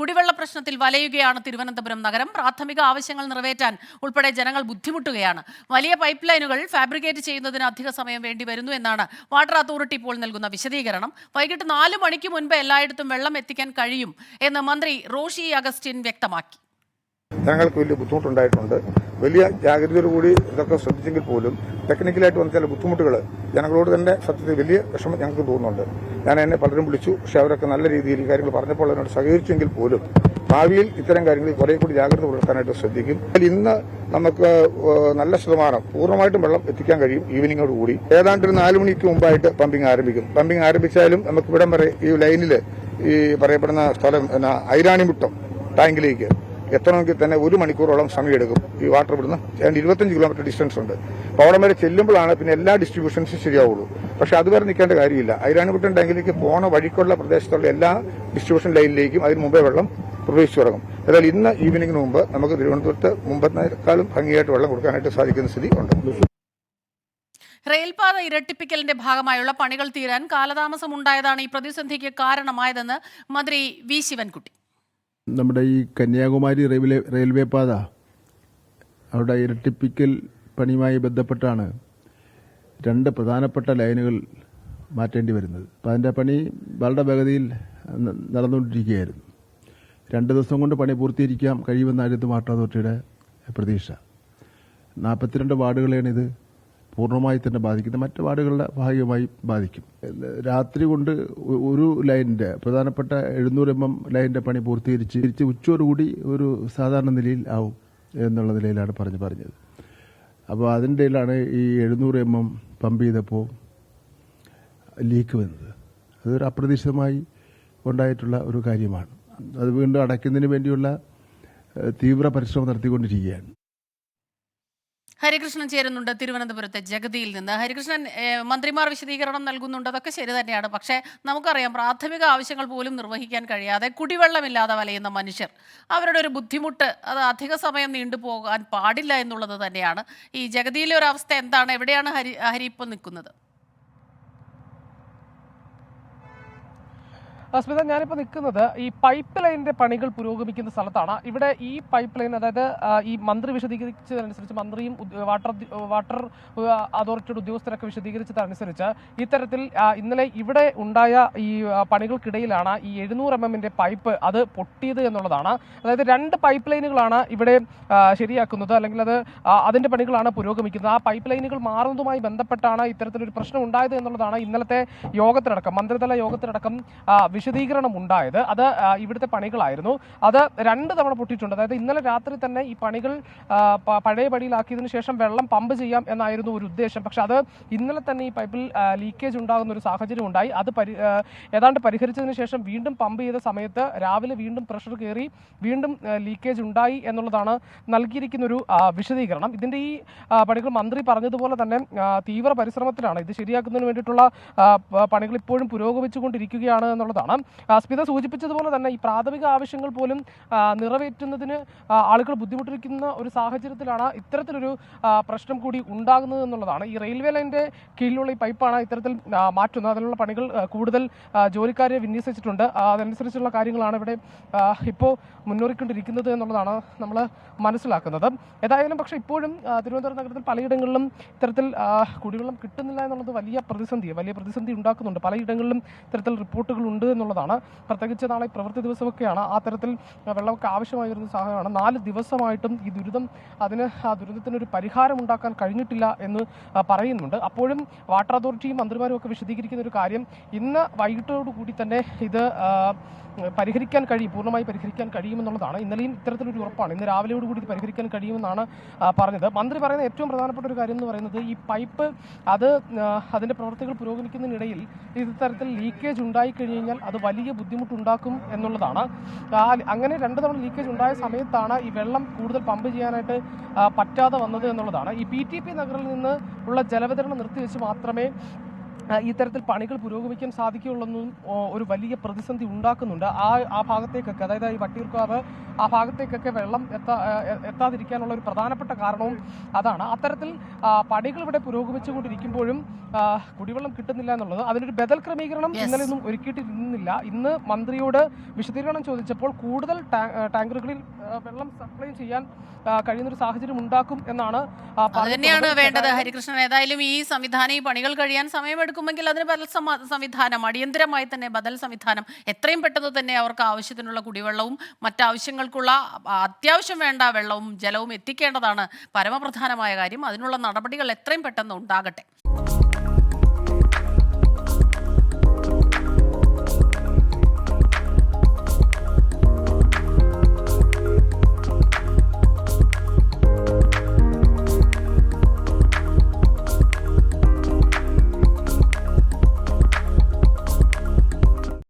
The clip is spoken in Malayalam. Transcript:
കുടിവെള്ള പ്രശ്നത്തിൽ വലയുകയാണ് തിരുവനന്തപുരം നഗരം. പ്രാഥമിക ആവശ്യങ്ങൾ നിറവേറ്റാൻ ഉൾപ്പെടെ ജനങ്ങൾ ബുദ്ധിമുട്ടുകയാണ്. വലിയ പൈപ്പ് ലൈനുകൾ ഫാബ്രിക്കേറ്റ് ചെയ്യുന്നതിന് അധിക സമയം വേണ്ടിവരുന്നു എന്നാണ് വാട്ടർ അതോറിറ്റി ഇപ്പോൾ നൽകുന്ന വിശദീകരണം. വൈകിട്ട് 4 മണിക്ക് മുൻപ് എല്ലായിടത്തും വെള്ളം എത്തിക്കാൻ കഴിയും എന്ന് മന്ത്രി റോഷി അഗസ്റ്റിൻ വ്യക്തമാക്കി. ജനങ്ങൾക്ക് വലിയ ബുദ്ധിമുട്ടുണ്ടായിട്ടുണ്ട്. വലിയ ജാഗ്രതയോടുകൂടി ഇതൊക്കെ ശ്രദ്ധിച്ചെങ്കിൽ പോലും ടെക്നിക്കലായിട്ട് വന്ന ചില ബുദ്ധിമുട്ടുകൾ ജനങ്ങളോട് തന്നെ സത്യത്തിൽ വലിയ വിഷമം ഞങ്ങൾക്ക് തോന്നുന്നുണ്ട്. ഞാൻ എന്നെ പലരും വിളിച്ചു, പക്ഷെ അവരൊക്കെ നല്ല രീതിയിൽ ഈ കാര്യങ്ങൾ പറഞ്ഞപ്പോൾ അതിനോട് സഹകരിച്ചെങ്കിൽ പോലും ഭാവിയിൽ ഇത്തരം കാര്യങ്ങളിൽ കുറെ കൂടി ജാഗ്രത പുലർത്താനായിട്ട് ശ്രദ്ധിക്കും. ഇന്ന് നമുക്ക് നല്ല ശതമാനം പൂർണ്ണമായിട്ടും വെള്ളം എത്തിക്കാൻ കഴിയും. ഈവനിങ്ങോടുകൂടി ഏതാണ്ട് ഒരു 4 മണിക്ക് മുമ്പായിട്ട് പമ്പിംഗ് ആരംഭിക്കും. പമ്പിംഗ് ആരംഭിച്ചാലും നമുക്ക് ഇവിടം വരെ ഈ ലൈനിൽ ഈ പറയപ്പെടുന്ന സ്ഥലം ഐരാണിമുട്ടം ടാങ്കിലേക്ക് എത്തണമെങ്കിൽ തന്നെ 1 മണിക്കൂറോളം സമയമെടുക്കും. ഈ വാട്ടർ ഇവിടുന്ന് 25 കിലോമീറ്റർ ഡിസ്റ്റൻസ് ഉണ്ട്. അപ്പോൾ അവിടെ വരെ ചെല്ലുമ്പോഴാണ് പിന്നെ എല്ലാ ഡിസ്ട്രിബ്യൂഷൻസും ശരിയാവുള്ളൂ. പക്ഷെ അതുവരെ നിൽക്കേണ്ട കാര്യമില്ല. ഐരാണിമുട്ടം ടാങ്കിലേക്ക് പോണ വഴിക്കുള്ള പ്രദേശത്തുള്ള എല്ലാ ഡിസ്ട്രിബ്യൂഷൻ ലൈനിലേക്കും അതിന് മുമ്പേ വെള്ളം പ്രവേശിച്ചു തുടങ്ങും. എന്നാൽ ഇന്ന് ഈവനിങ്ങിന് മുമ്പ് നമുക്ക് തിരുവനന്തപുരത്ത് മുമ്പത്തേക്കാളും ഭംഗിയായിട്ട് വെള്ളം കൊടുക്കാനായിട്ട് സാധിക്കുന്ന സ്ഥിതി ഉണ്ട്. റെയിൽപാത ഇരട്ടിപ്പിക്കലിന്റെ ഭാഗമായുള്ള പണികൾ തീരാൻ കാലതാമസം ഉണ്ടായതാണ് ഈ പ്രതിസന്ധിക്ക് കാരണമായതെന്ന് മന്ത്രി വി ശിവൻകുട്ടി. നമ്മുടെ ഈ കന്യാകുമാരി റെയിൽവേ പാത അവിടെ ഇരട്ടിപ്പിക്കൽ പണിയുമായി ബന്ധപ്പെട്ടാണ് 2 പ്രധാനപ്പെട്ട ലൈനുകൾ മാറ്റേണ്ടി വരുന്നത്. അപ്പോൾ അതിൻ്റെ പണി വളരെ വേഗതയിൽ നടന്നുകൊണ്ടിരിക്കുകയായിരുന്നു. 2 ദിവസം കൊണ്ട് പണി പൂർത്തീകരിക്കാൻ കഴിയുമെന്നായിരുന്നു വാട്ടർ അതോറിറ്റിയുടെ പ്രതീക്ഷ. 42 വാർഡുകളെയാണ് ഇത് പൂർണ്ണമായി തന്നെ ബാധിക്കുന്നത്. മറ്റ് വാർഡുകളുടെ ഭാഗികമായി ബാധിക്കും. രാത്രി കൊണ്ട് ഒരു ലൈനിൻ്റെ പ്രധാനപ്പെട്ട 700 mm ലൈനിൻ്റെ പണി പൂർത്തീകരിച്ച് ഉച്ചയോടുകൂടി ഒരു സാധാരണ നിലയിൽ ആവും എന്നുള്ള നിലയിലാണ് പറഞ്ഞത്. അപ്പോൾ അതിൻ്റെ ഇടയിലാണ് ഈ 700 mm പമ്പ് ചെയ്തപ്പോൾ ലീക്ക് വന്നത്. അതൊരു അപ്രതീക്ഷിതമായി ഉണ്ടായിട്ടുള്ള ഒരു കാര്യമാണ്. അത് വീണ്ടും അടയ്ക്കുന്നതിന് വേണ്ടിയുള്ള തീവ്ര പരിശ്രമം നടത്തിക്കൊണ്ടിരിക്കുകയാണ്. ഹരികൃഷ്ണൻ ചേരുന്നുണ്ട് തിരുവനന്തപുരത്തെ ജഗതിയിൽ നിന്ന്. ഹരികൃഷ്ണൻ, മന്ത്രിമാർ വിശദീകരണം നൽകുന്നുണ്ട്, അതൊക്കെ ശരി തന്നെയാണ്. പക്ഷേ നമുക്കറിയാം, പ്രാഥമിക ആവശ്യങ്ങൾ പോലും നിർവഹിക്കാൻ കഴിയാതെ കുടിവെള്ളമില്ലാതെ വലയുന്ന മനുഷ്യർ, അവരുടെ ഒരു ബുദ്ധിമുട്ട് അത് അധിക സമയം നീണ്ടുപോകാൻ പാടില്ല എന്നുള്ളത് തന്നെയാണ്. ഈ ജഗതിയിലെ ഒരു അവസ്ഥ എന്താണ്? എവിടെയാണ് ഹരി ഇപ്പോൾ നിൽക്കുന്നത്? സ്മിത, ഞാനിപ്പോൾ നിൽക്കുന്നത് ഈ പൈപ്പ് ലൈനിന്റെ പണികൾ പുരോഗമിക്കുന്ന സ്ഥലത്താണ്. ഇവിടെ ഈ പൈപ്പ് ലൈൻ, അതായത് ഈ മന്ത്രി വിശദീകരിച്ചതനുസരിച്ച്, മന്ത്രിയും വാട്ടർ അതോറിറ്റിയുടെ ഉദ്യോഗസ്ഥരൊക്കെ വിശദീകരിച്ചതനുസരിച്ച് ഇത്തരത്തിൽ ഇന്നലെ ഇവിടെ ഉണ്ടായ ഈ പണികൾക്കിടയിലാണ് ഈ 700 mm പൈപ്പ് അത് പൊട്ടിയത് എന്നുള്ളതാണ്. അതായത് 2 പൈപ്പ് ലൈനുകളാണ് ഇവിടെ ശരിയാക്കുന്നത്, അല്ലെങ്കിൽ അതിന്റെ പണികളാണ് പുരോഗമിക്കുന്നത്. ആ പൈപ്പ് ലൈനുകൾ മാറുന്നതുമായി ബന്ധപ്പെട്ടാണ് ഇത്തരത്തിലൊരു പ്രശ്നം ഉണ്ടായത് എന്നുള്ളതാണ് ഇന്നലത്തെ യോഗത്തിലടക്കം, മന്ത്രിതല യോഗത്തിലടക്കം വിശദീകരണം ഉണ്ടായത്. അത് ഇവിടുത്തെ പണികളായിരുന്നു. അത് 2 തവണ പൊട്ടിയിട്ടുണ്ട്. അതായത് ഇന്നലെ രാത്രി തന്നെ ഈ പണികൾ പഴയ പടിയിലാക്കിയതിനു ശേഷം വെള്ളം പമ്പ് ചെയ്യാം എന്നായിരുന്നു ഒരു ഉദ്ദേശം. പക്ഷെ അത് ഇന്നലെ തന്നെ ഈ പൈപ്പിൽ ലീക്കേജ് ഉണ്ടാകുന്ന ഒരു സാഹചര്യം ഉണ്ടായി. അത് ഏതാണ്ട് പരിഹരിച്ചതിന് ശേഷം വീണ്ടും പമ്പ് ചെയ്ത സമയത്ത് രാവിലെ വീണ്ടും പ്രഷർ കയറി വീണ്ടും ലീക്കേജ് ഉണ്ടായി എന്നുള്ളതാണ് നൽകിയിരിക്കുന്ന ഒരു വിശദീകരണം. ഇതിന്റെ ഈ പണികൾ മന്ത്രി പറഞ്ഞതുപോലെ തന്നെ തീവ്ര പരിശ്രമത്തിലാണ്. ഇത് ശരിയാക്കുന്നതിന് വേണ്ടിയിട്ടുള്ള പണികൾ ഇപ്പോഴും പുരോഗമിച്ചുകൊണ്ടിരിക്കുകയാണ് എന്നുള്ളതാണ്. സ്മിത സൂചിപ്പിച്ചതുപോലെ തന്നെ ഈ പ്രാഥമിക ആവശ്യങ്ങൾ പോലും നിറവേറ്റുന്നതിന് ആളുകൾ ബുദ്ധിമുട്ടിരിക്കുന്ന ഒരു സാഹചര്യത്തിലാണ് ഇത്തരത്തിലൊരു പ്രശ്നം കൂടി ഉണ്ടാകുന്നത് എന്നുള്ളതാണ്. ഈ റെയിൽവേ ലൈനിന്റെ കീഴിലുള്ള ഈ പൈപ്പാണ് ഇത്തരത്തിൽ മാറ്റുന്നത്. അതിനുള്ള പണികൾ കൂടുതൽ ജോലിക്കാരെ വിന്യസിച്ചിട്ടുണ്ട്. അതനുസരിച്ചുള്ള കാര്യങ്ങളാണ് ഇവിടെ ഇപ്പോൾ മുന്നേറിക്കൊണ്ടിരിക്കുന്നത് എന്നുള്ളതാണ് നമ്മൾ മനസ്സിലാക്കുന്നത്. ഏതായാലും പക്ഷേ ഇപ്പോഴും തിരുവനന്തപുരം നഗരത്തിൽ പലയിടങ്ങളിലും ഇത്തരത്തിൽ കുടിവെള്ളം കിട്ടുന്നില്ല എന്നുള്ളത് വലിയ പ്രതിസന്ധി ഉണ്ടാക്കുന്നുണ്ട്. പലയിടങ്ങളിലും ഇത്തരത്തിൽ റിപ്പോർട്ടുകൾ ഉണ്ട് എന്നുള്ളതാണ്. പ്രത്യേകിച്ച് നാളെ പ്രവൃത്തി ദിവസമൊക്കെയാണ്. ആ തരത്തിൽ വെള്ളമൊക്കെ ആവശ്യമായി വരുന്ന സാഹചര്യമാണ്. 4 ദിവസമായിട്ടും ഈ ദുരന്തത്തിനൊരു പരിഹാരം ഉണ്ടാക്കാൻ കഴിഞ്ഞിട്ടില്ല എന്ന് പറയുന്നുണ്ട്. അപ്പോഴും വാട്ടർ അതോറിറ്റിയും മന്ത്രിമാരും ഒക്കെ വിശദീകരിക്കുന്ന ഒരു കാര്യം, ഇന്ന് വൈകിട്ടോടുകൂടി തന്നെ ഇത് പൂർണ്ണമായി പരിഹരിക്കാൻ കഴിയുമെന്നുള്ളതാണ്. ഇന്നലെയും ഇത്തരത്തിലൊരു ഉറപ്പാണ്. ഇന്ന് രാവിലെയോടുകൂടി ഇത് പരിഹരിക്കാൻ കഴിയുമെന്നാണ് പറഞ്ഞത്. മന്ത്രി പറയുന്ന ഏറ്റവും പ്രധാനപ്പെട്ട ഒരു കാര്യം എന്ന് പറയുന്നത്, ഈ പൈപ്പ് അതിന്റെ പ്രവൃത്തികൾ പുരോഗമിക്കുന്നതിനിടയിൽ ഇത്തരത്തിൽ ലീക്കേജ് ഉണ്ടായിക്കഴിഞ്ഞാൽ അത് വലിയ ബുദ്ധിമുട്ടുണ്ടാക്കും എന്നുള്ളതാണ്. അങ്ങനെ 2 തവണ ലീക്കേജ് ഉണ്ടായ സമയത്താണ് ഈ വെള്ളം കൂടുതൽ പമ്പ് ചെയ്യാനായിട്ട് പറ്റാതെ വന്നത് എന്നുള്ളതാണ്. ഈ PTP നഗറിൽ നിന്ന് ഉള്ള ജലവിതരണം നിർത്തിവെച്ച് മാത്രമേ ഇത്തരത്തിൽ പണികൾ പുരോഗമിക്കാൻ സാധിക്കുകയുള്ളെന്നും ഒരു വലിയ പ്രതിസന്ധി ഉണ്ടാക്കുന്നുണ്ട്. ആ ഭാഗത്തേക്കൊക്കെ, അതായത് ഈ വട്ടിയൂർക്കാവ് ആ ഭാഗത്തേക്കൊക്കെ വെള്ളം എത്താതിരിക്കാനുള്ള ഒരു പ്രധാനപ്പെട്ട കാരണവും അതാണ്. അത്തരത്തിൽ പണികൾ ഇവിടെ പുരോഗമിച്ചുകൊണ്ടിരിക്കുമ്പോഴും കുടിവെള്ളം കിട്ടുന്നില്ല എന്നുള്ളത്, അതിനൊരു ബദൽ ക്രമീകരണം ഇന്നലെയൊന്നും ഒരുക്കിയിട്ടിരുന്നില്ല. ഇന്ന് മന്ത്രിയോട് വിശദീകരണം ചോദിച്ചപ്പോൾ കൂടുതൽ ടാങ്കറുകളിൽ വെള്ളം സപ്ലൈ ചെയ്യാൻ കഴിയുന്നൊരു സാഹചര്യം ഉണ്ടാക്കും എന്നാണ് തന്നെയാണ് വേണ്ടത്. ഹരികൃഷ്ണൻ, ഏതായാലും ഈ സംവിധാനം, ഈ പണികൾ കഴിയാൻ സമയമെടുക്കുമെങ്കിൽ അതിന് ബദൽ സംവിധാനം, അടിയന്തരമായി തന്നെ ബദൽ സംവിധാനം, എത്രയും പെട്ടെന്ന് തന്നെ അവർക്ക് ആവശ്യത്തിനുള്ള കുടിവെള്ളവും മറ്റാവശ്യങ്ങൾക്കുള്ള അത്യാവശ്യം വേണ്ട വെള്ളവും ജലവും എത്തിക്കേണ്ടതാണ് പരമപ്രധാനമായ കാര്യം. അതിനുള്ള നടപടികൾ എത്രയും പെട്ടെന്ന് ഉണ്ടാകട്ടെ.